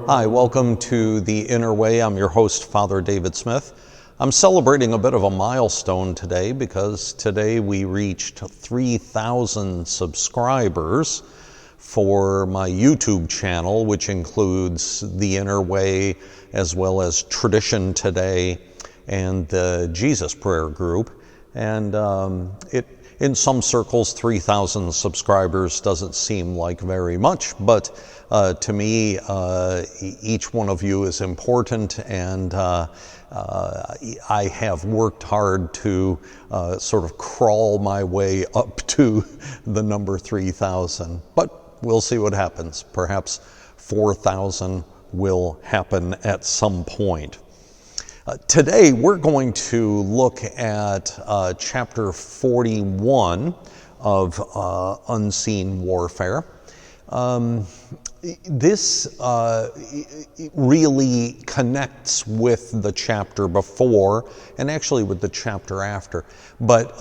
Hi, welcome to The Inner Way. I'm your host, Father David Smith. I'm celebrating a bit of a milestone today because today we reached 3,000 subscribers for my YouTube channel, which includes The Inner Way as well as Tradition Today and the Jesus Prayer Group. And in some circles, 3,000 subscribers doesn't seem like very much, but to me, each one of you is important, and I have worked hard to sort of crawl my way up to the number 3,000. But we'll see what happens. Perhaps 4,000 will happen at some point. Today we're going to look at chapter 41 of Unseen Warfare. This really connects with the chapter before and actually with the chapter after. But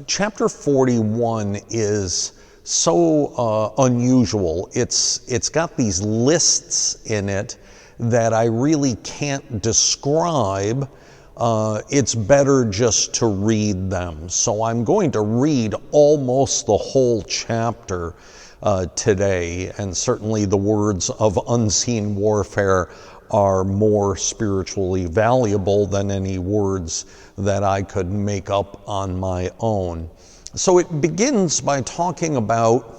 chapter 41 is so unusual. It's got these lists in it that I really can't describe. It's better just to read them. So I'm going to read almost the whole chapter today, and certainly the words of Unseen Warfare are more spiritually valuable than any words that I could make up on my own. So it begins by talking about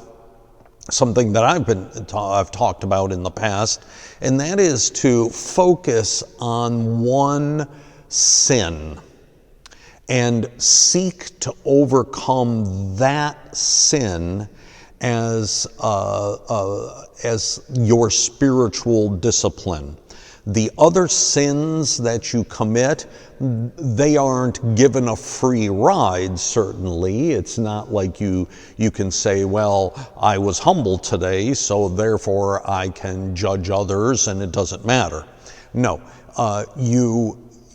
something that I've talked about in the past, and that is to focus on one sin and seek to overcome that sin as your spiritual discipline. The other sins that you commit, they aren't given a free ride, certainly. It's not like you can say, well, I was humble today, so therefore I can judge others and it doesn't matter. No,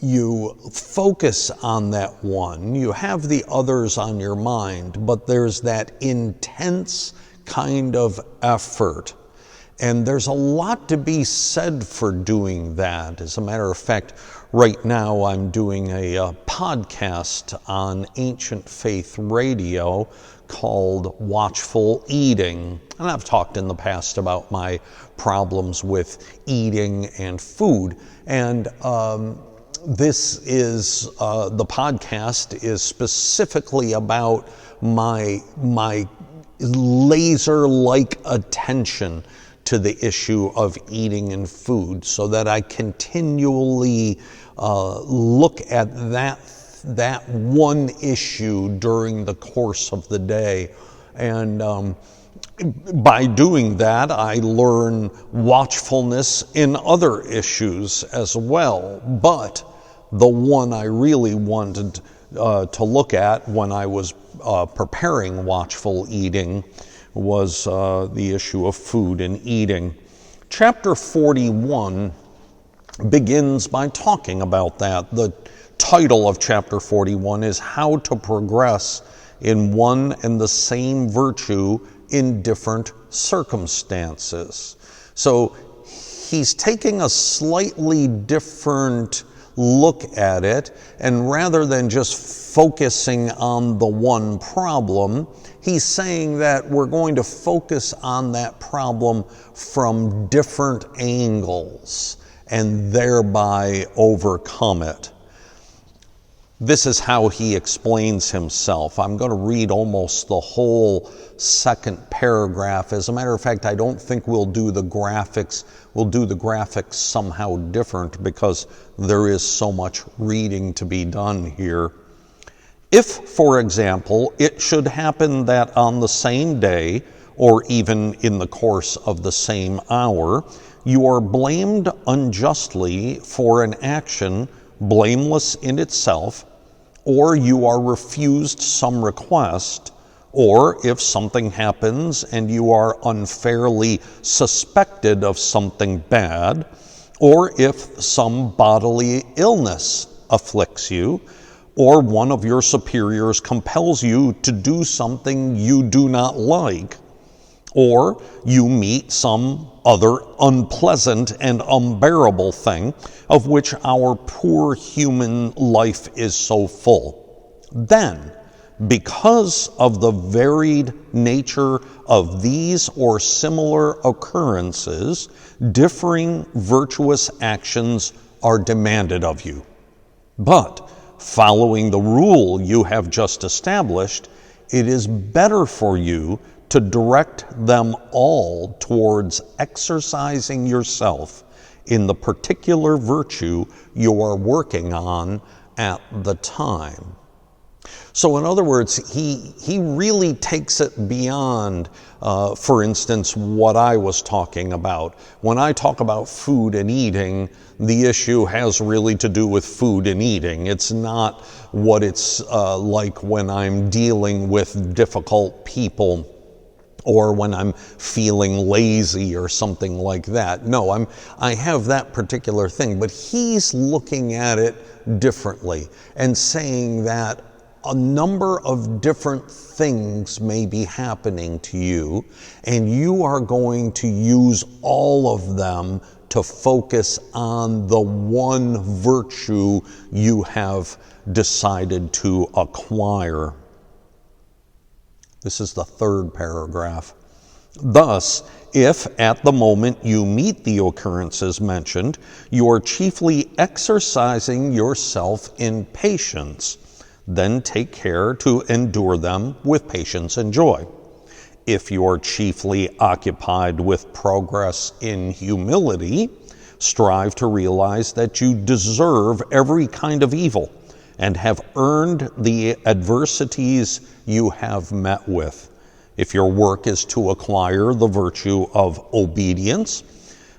you focus on that one. You have the others on your mind, but there's that intense kind of effort. And there's a lot to be said for doing that. As a matter of fact, right now I'm doing a podcast on Ancient Faith Radio called Watchful Eating. And I've talked in the past about my problems with eating and food. And this is, the podcast is specifically about my laser-like attention to the issue of eating and food, so that I continually look at that one issue during the course of the day. And by doing that, I learn watchfulness in other issues as well. But the one I really wanted to look at when I was preparing Watchful Eating was the issue of food and eating. Chapter 41 begins by talking about that. The title of chapter 41 is How to Progress in One and the Same Virtue in Different Circumstances. So he's taking a slightly different look at it, and rather than just focusing on the one problem, he's saying that we're going to focus on that problem from different angles and thereby overcome it. This is how he explains himself. I'm going to read almost the whole second paragraph. As a matter of fact, I don't think we'll do the graphics. We'll do the graphics somehow different because there is so much reading to be done here. If, for example, it should happen that on the same day, or even in the course of the same hour, you are blamed unjustly for an action blameless in itself, or you are refused some request, or if something happens and you are unfairly suspected of something bad, or if some bodily illness afflicts you, or one of your superiors compels you to do something you do not like, or you meet some other unpleasant and unbearable thing of which our poor human life is so full. Then, because of the varied nature of these or similar occurrences, differing virtuous actions are demanded of you. But, following the rule you have just established, it is better for you to direct them all towards exercising yourself in the particular virtue you are working on at the time. So in other words, he really takes it beyond, for instance, what I was talking about. When I talk about food and eating, the issue has really to do with food and eating. It's not what it's like when I'm dealing with difficult people or when I'm feeling lazy or something like that. No, I have that particular thing, but he's looking at it differently and saying that a number of different things may be happening to you, and you are going to use all of them to focus on the one virtue you have decided to acquire. This is the third paragraph. Thus, if at the moment you meet the occurrences mentioned, you are chiefly exercising yourself in patience, then take care to endure them with patience and joy. If you are chiefly occupied with progress in humility, strive to realize that you deserve every kind of evil and have earned the adversities you have met with. If your work is to acquire the virtue of obedience,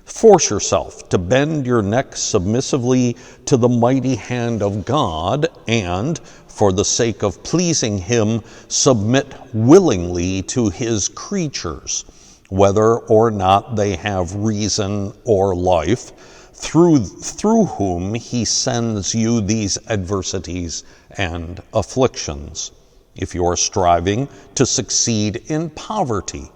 force yourself to bend your neck submissively to the mighty hand of God and, for the sake of pleasing Him, submit willingly to His creatures, whether or not they have reason or life, through whom He sends you these adversities and afflictions. If you are striving to succeed in poverty,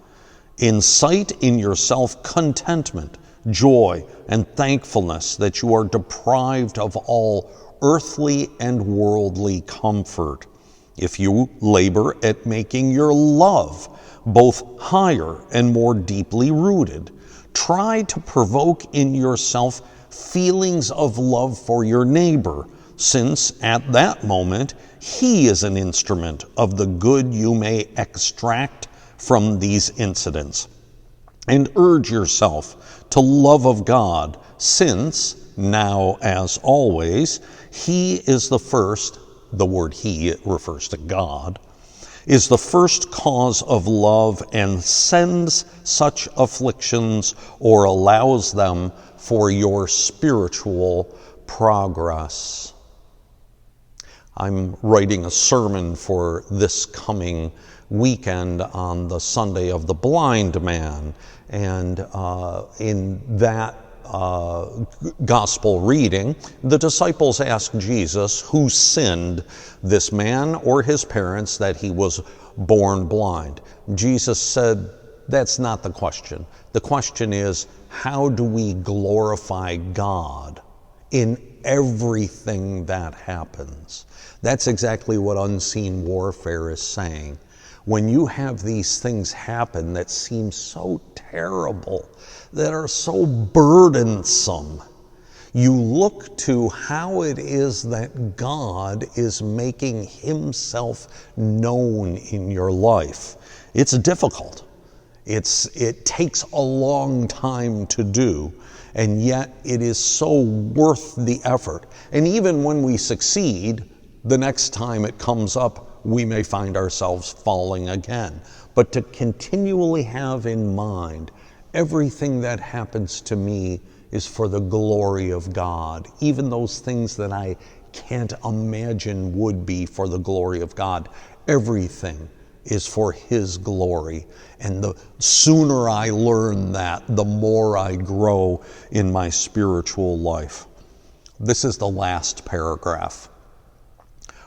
incite in yourself contentment, joy, and thankfulness that you are deprived of all earthly and worldly comfort. If you labor at making your love both higher and more deeply rooted, try to provoke in yourself feelings of love for your neighbor, since at that moment he is an instrument of the good you may extract from these incidents. And urge yourself to love of God, since, now as always, He is the first, the word He, it refers to God, is the first cause of love and sends such afflictions or allows them for your spiritual progress. I'm writing a sermon for this coming weekend on the Sunday of the Blind Man, and in that gospel reading, the disciples asked Jesus who sinned, this man or his parents, that he was born blind. Jesus said, that's not the question. The question is, how do we glorify God in everything that happens? That's exactly what unseen warfare is saying. When you have these things happen that seem so terrible, that are so burdensome, you look to how it is that God is making Himself known in your life. It's difficult. It takes a long time to do, and yet it is so worth the effort. And even when we succeed, the next time it comes up, we may find ourselves falling again. But to continually have in mind, everything that happens to me is for the glory of God. Even those things that I can't imagine would be for the glory of God, everything is for His glory. And the sooner I learn that, the more I grow in my spiritual life. This is the last paragraph.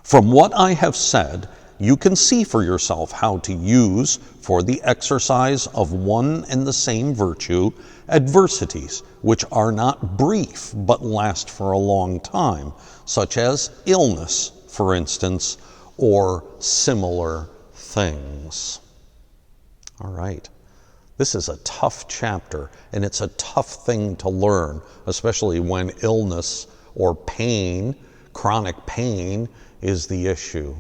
From what I have said, you can see for yourself how to use, for the exercise of one and the same virtue, adversities which are not brief but last for a long time, such as illness, for instance, or similar things. All right. This is a tough chapter, and it's a tough thing to learn, especially when illness or pain, chronic pain, is the issue.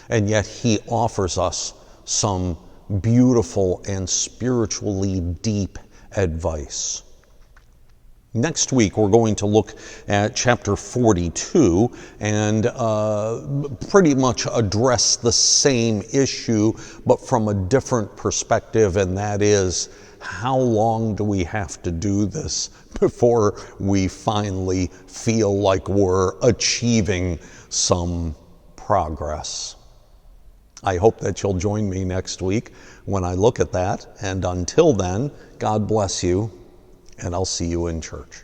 And yet he offers us some beautiful and spiritually deep advice. Next week, we're going to look at chapter 42 and pretty much address the same issue, but from a different perspective, and that is, how long do we have to do this before we finally feel like we're achieving some progress? I hope that you'll join me next week when I look at that, and until then, God bless you, and I'll see you in church.